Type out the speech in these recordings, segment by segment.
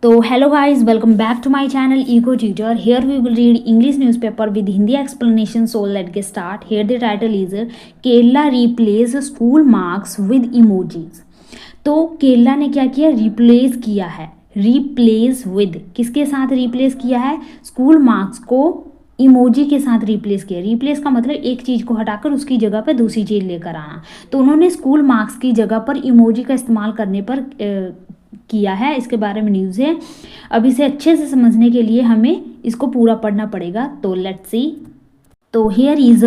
तो hello guys, welcome back to my channel Eco Tutor. Here we will read English newspaper with Hindi explanation. So let's get start. Here the title is Kerala replace school marks with emojis. तो केरला ने क्या किया, replace किया है, replace with, किसके साथ replace किया है, स्कूल मार्क्स को इमोजी के साथ रिप्लेस किया। रिप्लेस का मतलब एक चीज़ को हटाकर उसकी जगह पर दूसरी चीज़ लेकर आना। तो उन्होंने स्कूल मार्क्स की जगह पर इमोजी का इस्तेमाल करने पर किया है। इसके बारे में न्यूज़ है। अब इसे अच्छे से समझने के लिए हमें इसको पूरा पढ़ना पड़ेगा। तो लेट्स सी। तो here is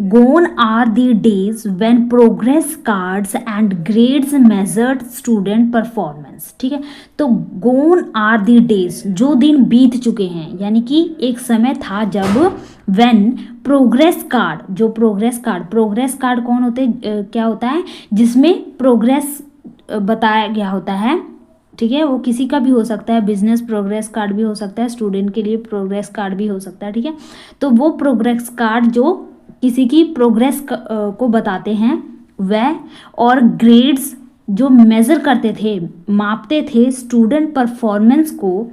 gone are the days when progress cards and grades measured student performance. ठीक है, तो गोन आर द डेज, जो दिन बीत चुके हैं, यानी कि एक समय था जब व्हेन प्रोग्रेस कार्ड, जो प्रोग्रेस कार्ड कौन होते, क्या होता है, जिसमें प्रोग्रेस बताया गया होता है। ठीक है, वो किसी का भी हो सकता है, बिजनेस प्रोग्रेस कार्ड भी हो सकता है, स्टूडेंट के लिए प्रोग्रेस कार्ड भी हो सकता है। ठीक है, तो वो प्रोग्रेस कार्ड जो किसी की प्रोग्रेस को बताते हैं वह, और ग्रेड्स जो मेज़र करते थे, मापते थे स्टूडेंट परफॉर्मेंस को।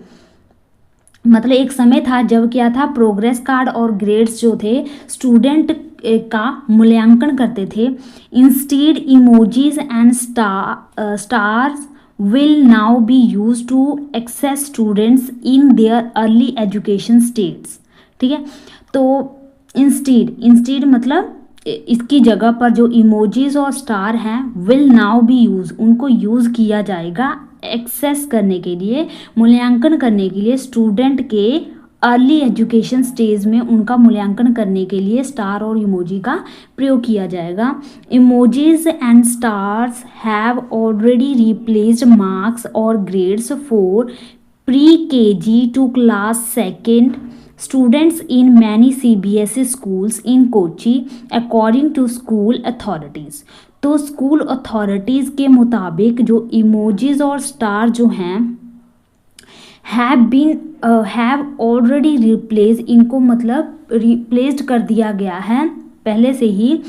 मतलब एक समय था जब क्या था, प्रोग्रेस कार्ड और ग्रेड्स जो थे स्टूडेंट का मूल्यांकन करते थे। Instead emojis and stars will now be used to access students in their early education states। ठीक है, तो इंस्टेड मतलब इसकी जगह पर जो इमोजीज और स्टार हैं will now be used, उनको यूज़ किया जाएगा एक्सेस करने के लिए, मूल्यांकन करने के लिए, स्टूडेंट के अर्ली एजुकेशन स्टेज में उनका मूल्यांकन करने के लिए स्टार और इमोजी का प्रयोग किया जाएगा। Emojis and stars have already replaced marks और grades for pre KG to class second students in many CBSE schools in Kochi according to school authorities. तो स्कूल अथॉरिटीज़ के मुताबिक जो इमोजीज और स्टार जो हैं हैव ऑलरेडी रिप्लेस, इनको मतलब रिप्लेस्ड कर दिया गया है पहले से ही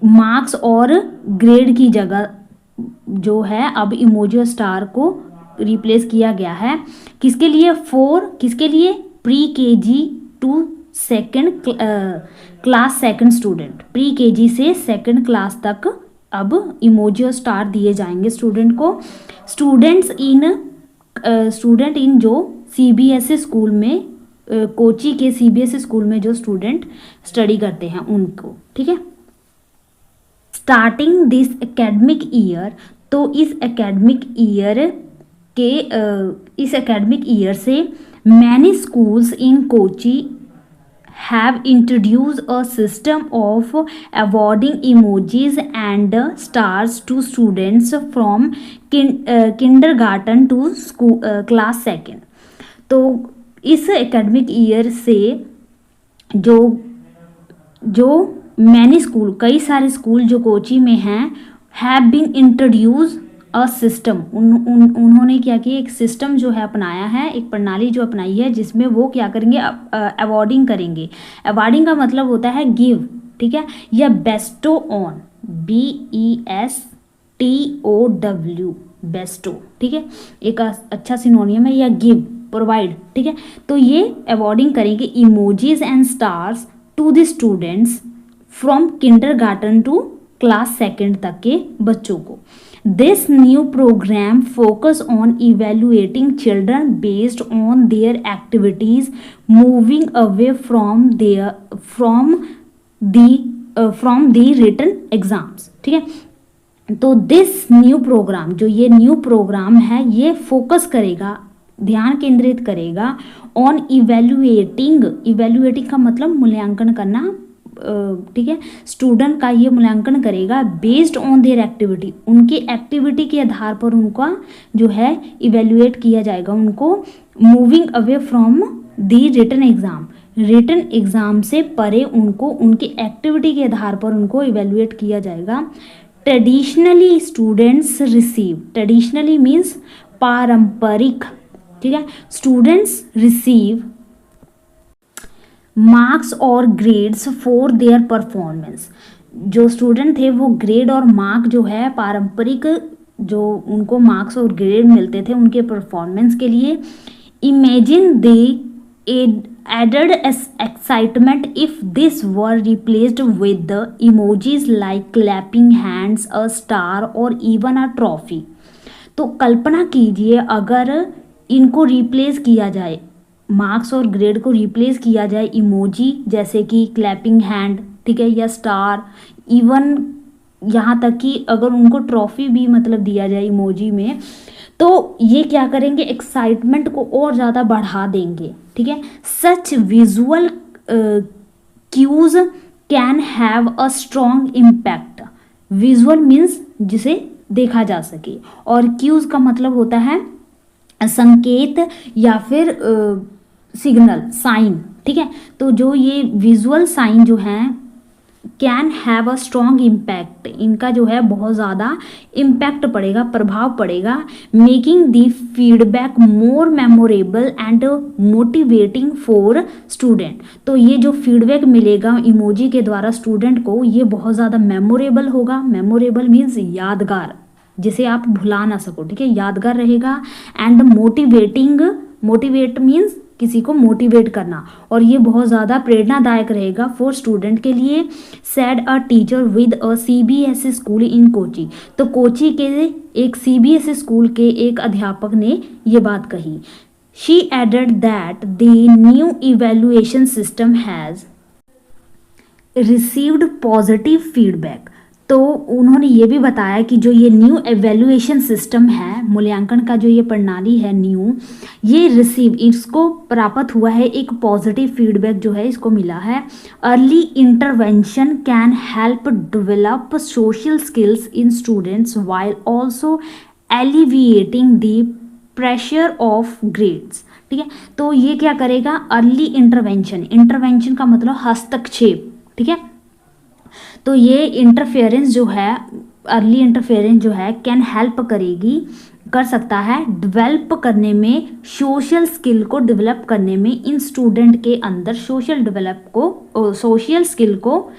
मार्क्स और ग्रेड की जगह जो है अब इमोजी और स्टार को रिप्लेस किया गया है। किसके लिए, किसके लिए, pre KG to second class second student, pre KG से सेकेंड क्लास तक अब इमोजी और स्टार दिए जाएंगे स्टूडेंट को। स्टूडेंट इन जो CBSE स्कूल में, कोची के CBSE स्कूल में जो स्टूडेंट स्टडी करते हैं उनको। ठीक है, स्टार्टिंग दिस एकेडमिक ईयर, तो इस एकेडमिक ईयर से many schools in Kochi have introduced a system of awarding emojis and stars to students from kindergarten to school class second। तो इस एकेडमिक ईयर से जो मैनी स्कूल, कई सारे स्कूल जो कोची में हैं, have been introduce a system, उन्होंने क्या किया, एक सिस्टम जो है अपनाया है, एक प्रणाली जो अपनाई है, जिसमें वो क्या करेंगे, अवॉर्डिंग करेंगे। अवॉर्डिंग का मतलब होता है गिव, ठीक है, या बेस्टो ऑन, BESTOW, बेस्टो। ठीक है, एक अच्छा सिनोनियम है, या गिव, प्रोवाइड। ठीक है, तो ये अवॉर्डिंग करेंगे emojis and stars to the students from kindergarten to class second तक के बच्चों को। This new program focus on evaluating children based on their activities, moving away from the written exams। ठीक है, तो दिस न्यू प्रोग्राम, जो ये new program है, ये फोकस करेगा, ध्यान केंद्रित करेगा ऑन इवेल्युएटिंग का मतलब मूल्यांकन करना। ठीक है, स्टूडेंट का ये मूल्यांकन करेगा बेस्ड ऑन देयर एक्टिविटी, उनकी एक्टिविटी के आधार पर उनका जो है इवेल्युएट किया जाएगा उनको। Moving away from the written exam से परे उनको उनकी एक्टिविटी के आधार पर उनको इवेल्युएट किया जाएगा। Traditionally students receive, traditionally means पारंपरिक। ठीक है, स्टूडेंट्स रिसीव मार्क्स और ग्रेड्स फॉर देयर परफॉर्मेंस, जो स्टूडेंट थे वो ग्रेड और मार्क जो है पारंपरिक जो उनको मार्क्स और ग्रेड मिलते थे उनके परफॉर्मेंस के लिए। Imagine they added excitement if this were replaced with the emojis like clapping hands, a star or even a trophy। तो कल्पना कीजिए अगर इनको रिप्लेस किया जाए, मार्क्स और ग्रेड को रिप्लेस किया जाए इमोजी जैसे कि क्लैपिंग हैंड, ठीक है, या स्टार, इवन यहाँ तक कि अगर उनको ट्रॉफी भी मतलब दिया जाए इमोजी में, तो ये क्या करेंगे, एक्साइटमेंट को और ज़्यादा बढ़ा देंगे, ठीक है। Such visual cues can have a strong impact. Visual means जिसे देखा जा सके, और क्यूज का मतलब होता है संकेत या फिर सिग्नल, साइन, ठीक है। तो जो ये विजुअल साइन जो हैं can have a strong impact, इनका जो है बहुत ज़्यादा इम्पैक्ट पड़ेगा, प्रभाव पड़ेगा। Making the feedback more memorable and motivating for student. तो ये जो फीडबैक मिलेगा इमोजी के द्वारा स्टूडेंट को, ये बहुत ज़्यादा मेमोरेबल होगा। मेमोरेबल मीन्स यादगार, जिसे आप भुला ना सको, ठीक है, यादगार रहेगा। एंड मोटिवेटिंग, मोटिवेट मीन्स किसी को मोटिवेट करना, और ये बहुत ज़्यादा प्रेरणादायक रहेगा फॉर स्टूडेंट के लिए। Said a teacher with a CBSE school इन कोची। तो कोची के एक CBSE स्कूल के एक अध्यापक ने ये बात कही। She added that the new evaluation system has received positive feedback. तो उन्होंने ये भी बताया कि जो ये न्यू एवेल्युएशन सिस्टम है, मूल्यांकन का जो ये प्रणाली है न्यू, ये रिसीव, इसको प्राप्त हुआ है एक पॉजिटिव फीडबैक जो है इसको मिला है। Early intervention can help develop social skills in students while also alleviating the pressure of grades, ठीक है। तो ये क्या करेगा, अर्ली इंटरवेंशन, इंटरवेंशन का मतलब हस्तक्षेप, ठीक है। तो ये इंटरफेरेंस जो है, अर्ली इंटरफेरेंस जो है कैन हेल्प करेगी, कर सकता है डेवलप करने में, सोशल स्किल को डेवलप करने में, इन स्टूडेंट के अंदर सोशल स्किल को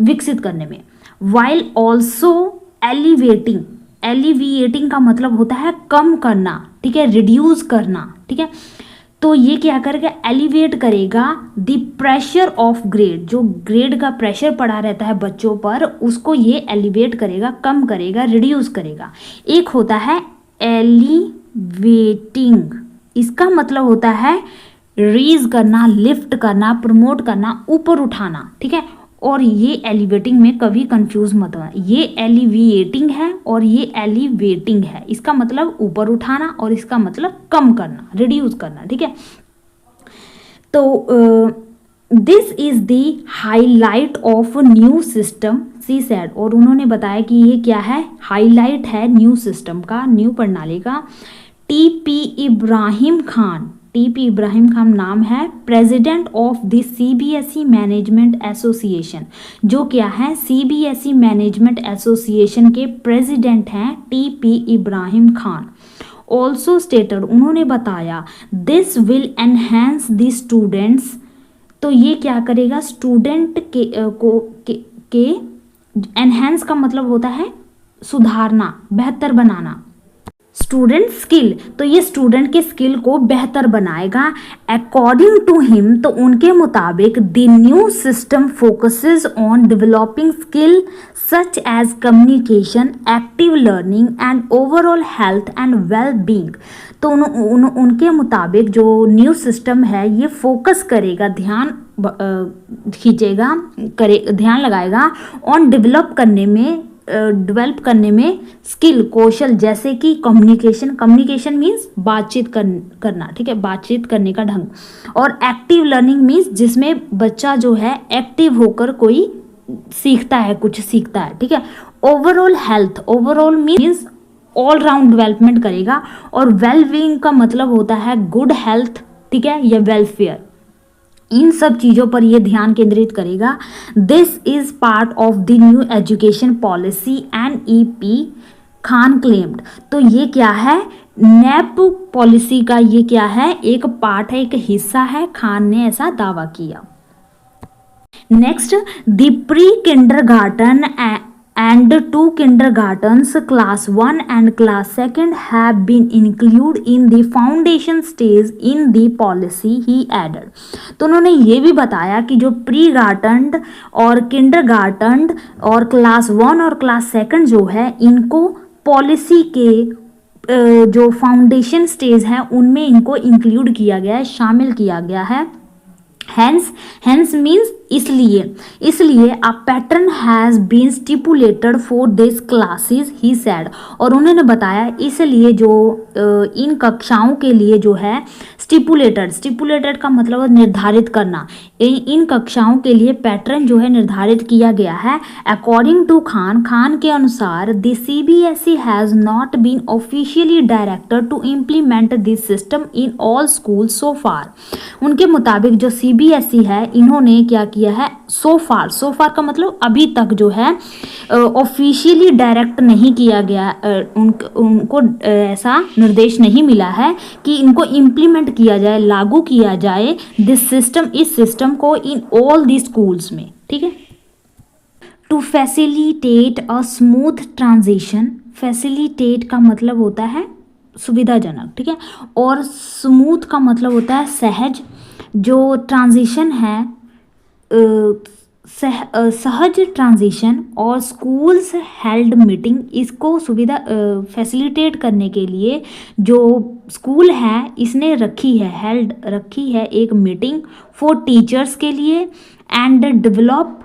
विकसित करने में। वाइल ऑल्सो एलिवेटिंग, एलिविएटिंग का मतलब होता है कम करना, ठीक है, रिड्यूस करना, ठीक है। तो ये क्या करेगा, एलिवेट करेगा द प्रेशर ऑफ ग्रेड, जो ग्रेड का प्रेशर पड़ा रहता है बच्चों पर, उसको ये एलिवेट करेगा, कम करेगा, रिड्यूस करेगा। एक होता है एलिवेटिंग, इसका मतलब होता है रेज करना, लिफ्ट करना, प्रमोट करना, ऊपर उठाना, ठीक है। और ये एलिवेटिंग में कभी कंफ्यूज मत होना, ये एलिविएटिंग है और ये एलिवेटिंग है। इसका मतलब ऊपर उठाना और इसका मतलब कम करना, रिड्यूस करना, ठीक है। तो this is the highlight of new system, she said. और उन्होंने बताया कि ये क्या है, हाईलाइट है न्यू सिस्टम का, न्यू प्रणाली का। TP इब्राहिम खान, TP इब्राहिम खान नाम है, president of the CBSE management association. जो क्या है, CBSE मैनेजमेंट एसोसिएशन के प्रेसिडेंट हैं TP Ibrahim Khan. Also stated, उन्होंने बताया, this will enhance the students. तो ये क्या करेगा, स्टूडेंट के एनहेंस का मतलब होता है सुधारना, बेहतर बनाना। स्टूडेंट स्किल, तो ये स्टूडेंट के स्किल को बेहतर बनाएगा। अकॉर्डिंग टू हिम, तो उनके मुताबिक, the new system focuses on developing skill such as communication, active learning and overall health and well being. तो उनके मुताबिक जो न्यू सिस्टम है ये फोकस करेगा, ध्यान खींचेगा, ध्यान लगाएगा ऑन डेवलप करने में स्किल, कौशल, जैसे कि कम्युनिकेशन, कम्युनिकेशन मीन्स बातचीत करना, ठीक है, बातचीत करने का ढंग। और एक्टिव लर्निंग मीन्स जिसमें बच्चा जो है एक्टिव होकर कोई सीखता है, कुछ सीखता है, ठीक है। Overall health, overall means all round development करेगा। और वेल बीइंग का मतलब होता है गुड हेल्थ, ठीक है, या वेलफेयर, इन सब चीज़ों पर यह ध्यान केंद्रित करेगा। This is part of the new education policy NEP Khan claimed. तो ये क्या है, नैप पॉलिसी का ये क्या है, एक पार्ट है, एक हिस्सा है, खान ने ऐसा दावा किया। Next, the pre kindergarten and two kindergartens class 1 and class 2 have been included in the foundation stage in the policy, he added. तो उन्होंने ये भी बताया कि जो प्री गार्टन और किंडरगार्टन और क्लास 1 और क्लास 2 जो है इनको पॉलिसी के जो फाउंडेशन स्टेज है उनमें इनको इंक्लूड किया गया है, शामिल किया गया है। Hence means इसलिए a pattern has been stipulated for these classes, he said. और उन्होंने बताया इसलिए जो इन कक्षाओं के लिए जो है स्टिपुलेटेड का मतलब निर्धारित करना, इन कक्षाओं के लिए पैटर्न जो है निर्धारित किया गया है। अकॉर्डिंग टू खान के अनुसार the CBSE has not been officially directed to implement this system in all school so far. उनके मुताबिक जो CBSE है इन्होंने क्या किया है, सो फार का मतलब अभी तक जो है ऑफिशियली डायरेक्ट नहीं किया गया, उनको ऐसा निर्देश नहीं मिला है कि इनको इम्प्लीमेंट किया जाए, लागू किया जाए दिस सिस्टम, इस सिस्टम को इन ऑल दी स्कूल्स में, ठीक है। To facilitate a smooth transition, facilitate का मतलब होता है सुविधाजनक, ठीक है, और स्मूथ का मतलब होता है सहज। जो ट्रांजिशन है सहज ट्रांजिशन और स्कूल्स हेल्ड मीटिंग, इसको सुविधा फैसिलिटेट करने के लिए जो स्कूल है इसने रखी है एक मीटिंग फॉर टीचर्स के लिए एंड डेवलप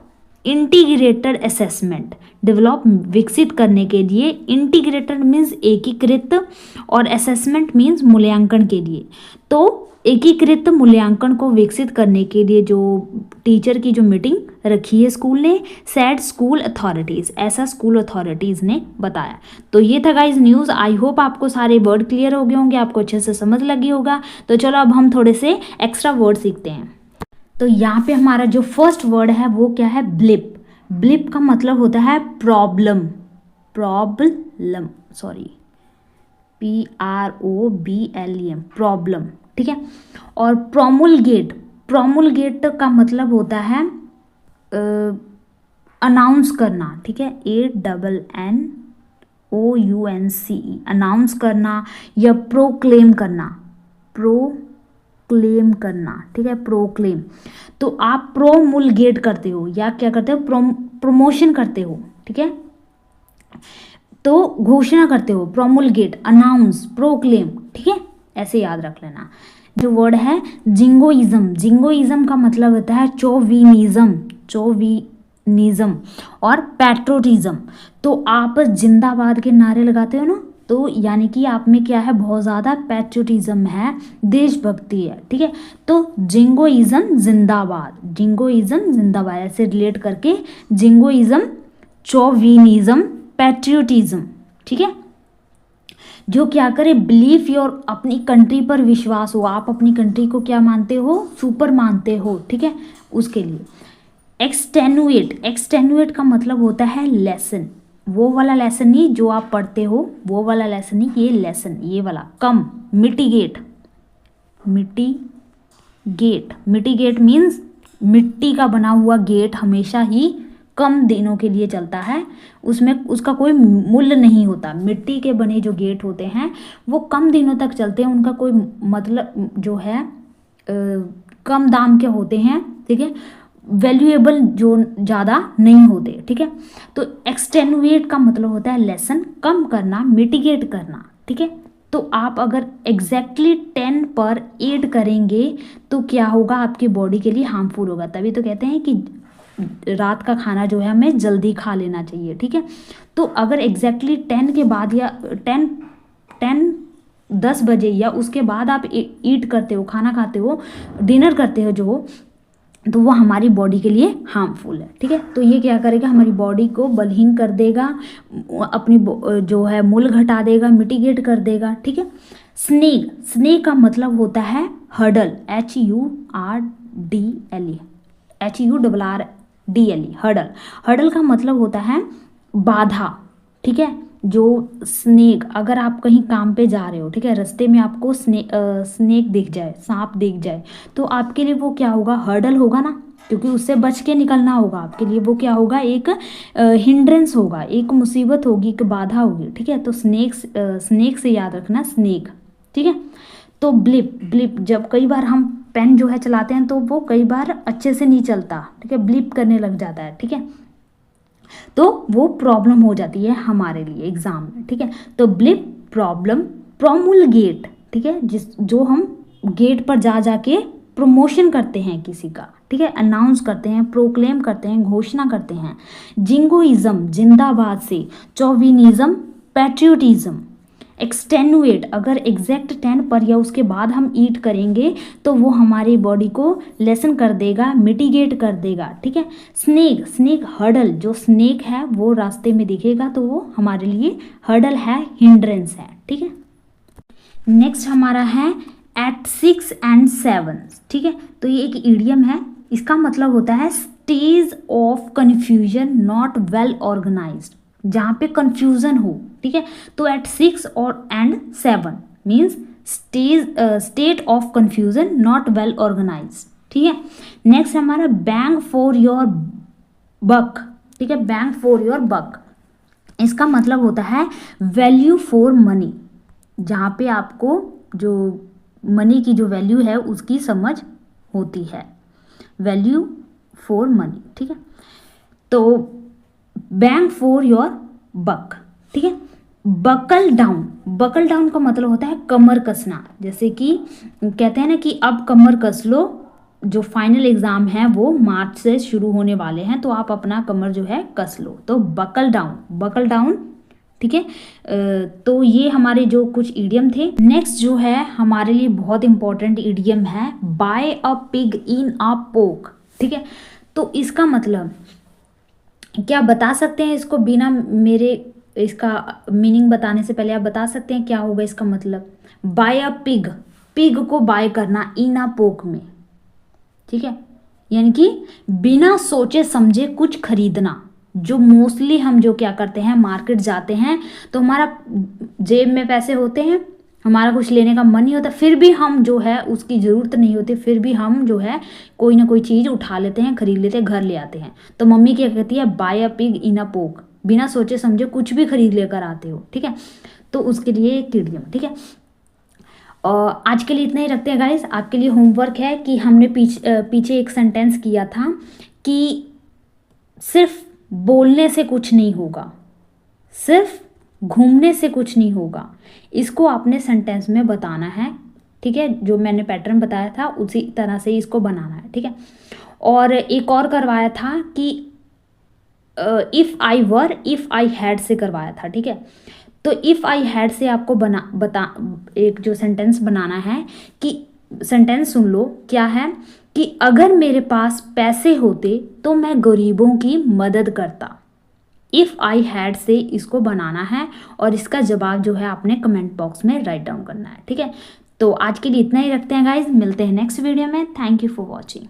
इंटीग्रेटेड असेसमेंट, विकसित करने के लिए, इंटीग्रेटेड मीन्स एकीकृत और असेसमेंट मीन्स मूल्यांकन के लिए। तो एकीकृत मूल्यांकन को विकसित करने के लिए जो टीचर की जो मीटिंग रखी है स्कूल ने, सेड स्कूल अथॉरिटीज़, ऐसा स्कूल अथॉरिटीज़ ने बताया। तो ये था गाइज न्यूज़। आई होप आपको सारे वर्ड क्लियर हो गए होंगे, आपको अच्छे से समझ लगी होगा। तो चलो अब हम थोड़े से एक्स्ट्रा वर्ड सीखते हैं। तो यहाँ पे हमारा जो फर्स्ट वर्ड है वो क्या है, ब्लिप। ब्लिप का मतलब होता है प्रॉब्लम, सॉरी PROBLEM, प्रॉब्लम, ठीक है। और प्रोमुलगेट का मतलब होता है अनाउंस करना, ठीक है, ANNOUNCE, अनाउंस करना या प्रोक्लेम करना, ठीक है, प्रोक्लेम। तो आप प्रोमुलगेट करते हो या क्या करते हो, प्रमोशन करते हो, ठीक है, तो घोषणा करते हो, प्रोमुलगेट, अनाउंस, प्रोक्लेम, ठीक है, ऐसे याद रख लेना। जो वर्ड है जिंगोइज्म का मतलब होता है चौविनिज्म और पैट्रोटिज्म। तो आप जिंदाबाद के नारे लगाते हो ना, तो यानी कि आप में क्या है, बहुत ज़्यादा पैट्रोटिज्म है, देशभक्ति है, ठीक है। तो जिंगोइज्म जिंदाबाद ऐसे रिलेट करके जिंगोइज्म, चौविनिज्म, पैट्रियोटिज्म, ठीक है। जो क्या करे, बिलीफ योर, अपनी कंट्री पर विश्वास हो, आप अपनी कंट्री को क्या मानते हो, सुपर मानते हो, ठीक है, उसके लिए। एक्सटेनुएट का मतलब होता है लेसन, वो वाला लेसन नहीं जो आप पढ़ते हो, वो वाला लेसन नहीं, ये लेसन, ये वाला। कम, मिटिगेट मीन्स मिट्टी का बना हुआ गेट हमेशा ही कम दिनों के लिए चलता है, उसमें उसका कोई मूल्य नहीं होता। मिट्टी के बने जो गेट होते हैं वो कम दिनों तक चलते हैं, उनका कोई मतलब जो है कम दाम के होते हैं, ठीक है, वैल्यूएबल जो ज़्यादा नहीं होते, ठीक है। तो एक्सटेनुएट का मतलब होता है लेसन, कम करना, मिटिगेट करना, ठीक है। तो आप अगर एग्जैक्टली 10 पर 8 करेंगे तो क्या होगा, आपकी बॉडी के लिए हार्मफुल होगा। तभी तो कहते हैं कि रात का खाना जो है हमें जल्दी खा लेना चाहिए, ठीक है। तो अगर एग्जैक्टली 10 के बाद या 10 बजे या उसके बाद आप ईट करते हो, खाना खाते हो, डिनर करते हो जो, तो वो हमारी बॉडी के लिए हार्मफुल है, ठीक है। तो ये क्या करेगा, हमारी बॉडी को बलहीन कर देगा, अपनी जो है मूल घटा देगा, मिटिगेट कर देगा, ठीक है। स्नेक का मतलब होता है हर्डल, HURDLE, हर्डल का मतलब होता है बाधा, ठीक है। जो स्नेक, अगर आप कहीं काम पे जा रहे हो, ठीक है, रास्ते में आपको स्नेक दिख जाए, सांप दिख जाए, तो आपके लिए वो क्या होगा, हर्डल होगा ना, क्योंकि उससे बच के निकलना होगा आपके लिए। वो क्या होगा, एक हिंड्रेंस होगा, एक मुसीबत होगी, एक बाधा होगी, ठीक है। तो स्नेक से याद रखना, स्नेक, ठीक है। तो ब्लिप, ब्लिप जब कई बार हम पेन जो है चलाते हैं तो वो कई बार अच्छे से नहीं चलता, ठीक है, ब्लिप करने लग जाता है, ठीक है। तो वो प्रॉब्लम हो जाती है हमारे लिए एग्जाम में, ठीक है। तो ब्लिप, प्रॉब्लम, प्रोमुलगेट, ठीक है, जो हम गेट पर जा जाके प्रमोशन करते हैं किसी का, ठीक है, अनाउंस करते हैं, प्रोक्लेम करते हैं, घोषणा करते हैं। जिंगोइज्म, जिंदाबाद से। चौविनिज्म, पैट्रियोटिज्म। एक्सटेनुएट, अगर एग्जैक्ट 10 पर या उसके बाद हम ईट करेंगे तो वो हमारी बॉडी को लेसन कर देगा, मिटिगेट कर देगा, ठीक है। स्नेक, स्नेक हर्डल, जो स्नेक है वो रास्ते में दिखेगा तो वो हमारे लिए हर्डल है, हिंड्रेंस है, ठीक है। नेक्स्ट हमारा है एट 6 and 7, ठीक है। तो ये एक ईडियम है, इसका मतलब होता है stage of confusion not well organised, जहाँ पे कन्फ्यूजन हो, ठीक है। तो एट 6 और and 7 means state of confusion not well organised, ठीक है। नेक्स्ट हमारा बैंग फॉर योर बक, ठीक है, बैंग फॉर योर बक, इसका मतलब होता है वैल्यू फॉर मनी, जहाँ पे आपको जो मनी की जो वैल्यू है उसकी समझ होती है, वैल्यू फॉर मनी, ठीक है। तो बैंक फॉर योर बक, ठीक है। बकल डाउन, बकल डाउन का मतलब होता है कमर कसना, जैसे कि कहते हैं ना कि अब कमर कस लो, जो फाइनल एग्जाम है वो मार्च से शुरू होने वाले हैं, तो आप अपना कमर जो है कस लो। तो बकल डाउन, बकल डाउन, ठीक है। तो ये हमारे जो कुछ ईडियम थे। नेक्स्ट जो है हमारे लिए बहुत इंपॉर्टेंट ईडियम है बाय अ पिग इन अ पोक, ठीक है। तो इसका मतलब क्या बता सकते हैं इसको बिना मेरे इसका मीनिंग बताने से पहले आप बता सकते हैं क्या होगा इसका मतलब? बाय अ पिग, पिग को बाय करना इन अ पोक में, ठीक है, यानी कि बिना सोचे समझे कुछ खरीदना। जो मोस्टली हम जो क्या करते हैं, मार्केट जाते हैं तो हमारा जेब में पैसे होते हैं, हमारा कुछ लेने का मन नहीं होता, फिर भी हम जो है उसकी ज़रूरत नहीं होती, फिर भी हम जो है कोई ना कोई चीज़ उठा लेते हैं, खरीद लेते हैं, घर ले आते हैं। तो मम्मी क्या कहती है, बाय अ पिग इन अ पोक, बिना सोचे समझे कुछ भी खरीद लेकर आते हो, ठीक है। तो उसके लिए एक ईडियम, ठीक है। और आज के लिए इतना ही रखते हैं गाइस। आपके लिए होमवर्क है कि हमने पीछे एक सेंटेंस किया था कि सिर्फ बोलने से कुछ नहीं होगा, सिर्फ घूमने से कुछ नहीं होगा, इसको आपने सेंटेंस में बताना है, ठीक है। जो मैंने पैटर्न बताया था उसी तरह से इसको बनाना है, ठीक है। और एक और करवाया था कि if I were, if I had से करवाया था, ठीक है। तो इफ़ आई हैड से आपको एक जो सेंटेंस बनाना है कि सेंटेंस सुन लो क्या है कि अगर मेरे पास पैसे होते तो मैं गरीबों की मदद करता। इफ़ आई हैड से इसको बनाना है और इसका जवाब जो है आपने कमेंट बॉक्स में राइट डाउन करना है, ठीक है। तो आज के लिए इतना ही रखते हैं गाइज, मिलते हैं नेक्स्ट वीडियो में। Thank you for watching.